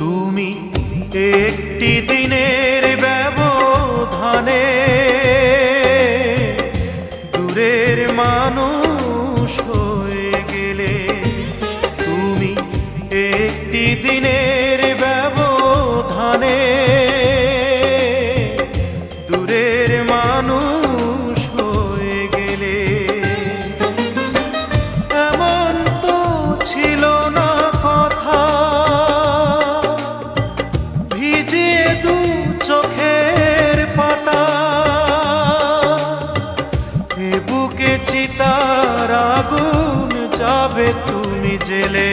তুমি একটি দিনের ব্যবধানে দূরের মানুষ হয়ে গেলে। তুমি একটি দিনের ব্যবধানে দূরের মানুষ হয়ে গেলে। এমন তো ছিল না কথা, ভিজে দু চোখের পাতা, এ বুকে চিতার আগুন যাবে তুমি জেলে।